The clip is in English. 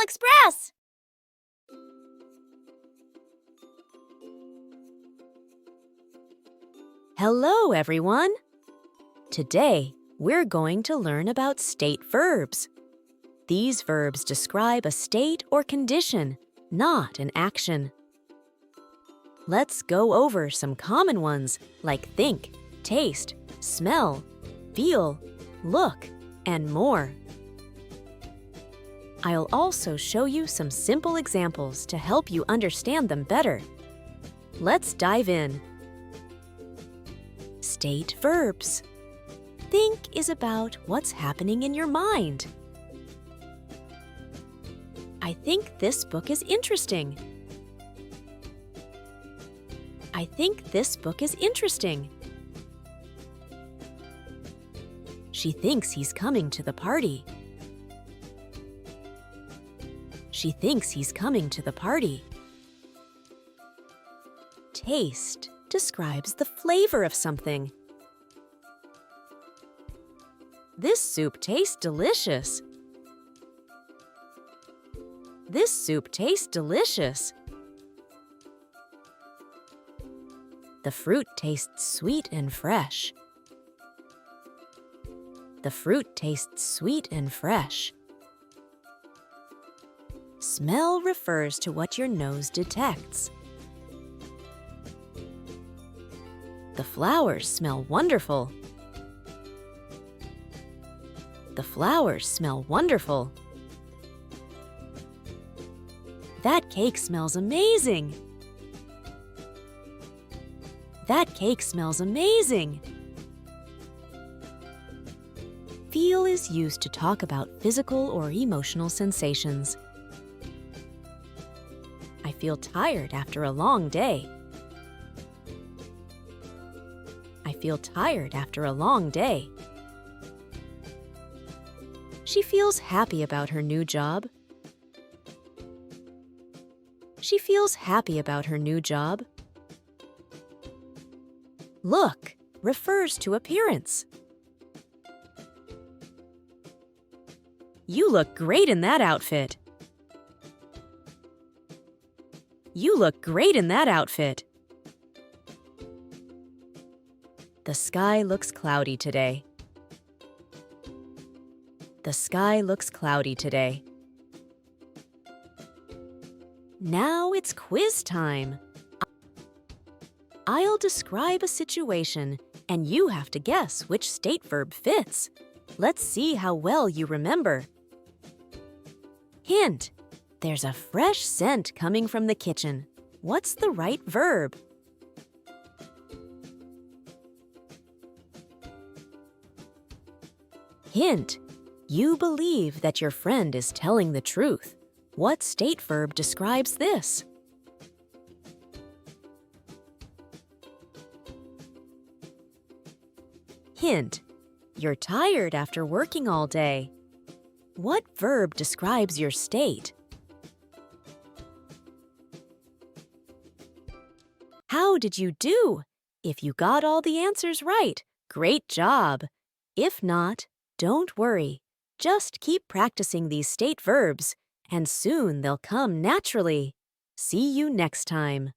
ESL Express! Hello, everyone! Today, we're going to learn about state verbs. These verbs describe a state or condition, not an action. Let's go over some common ones like think, taste, smell, feel, look, and more. I'll also show you some simple examples to help you understand them better. Let's dive in. State verbs. Think is about what's happening in your mind. I think this book is interesting. I think this book is interesting. She thinks he's coming to the party. She thinks he's coming to the party. Taste describes the flavor of something. This soup tastes delicious. This soup tastes delicious. The fruit tastes sweet and fresh. The fruit tastes sweet and fresh. Smell refers to what your nose detects. The flowers smell wonderful. The flowers smell wonderful. That cake smells amazing. That cake smells amazing. Feel is used to talk about physical or emotional sensations. I feel tired after a long day. I feel tired after a long day. She feels happy about her new job. She feels happy about her new job. Look refers to appearance. You look great in that outfit. You look great in that outfit. The sky looks cloudy today. The sky looks cloudy today. Now it's quiz time. I'll describe a situation, and you have to guess which state verb fits. Let's see how well you remember. Hint: there's a fresh scent coming from the kitchen. What's the right verb? Hint: you believe that your friend is telling the truth. What state verb describes this? Hint: you're tired after working all day. What verb describes your state? How did you do? If you got all the answers right, great job. If not, don't worry. Just keep practicing these state verbs, and soon they'll come naturally. See you next time.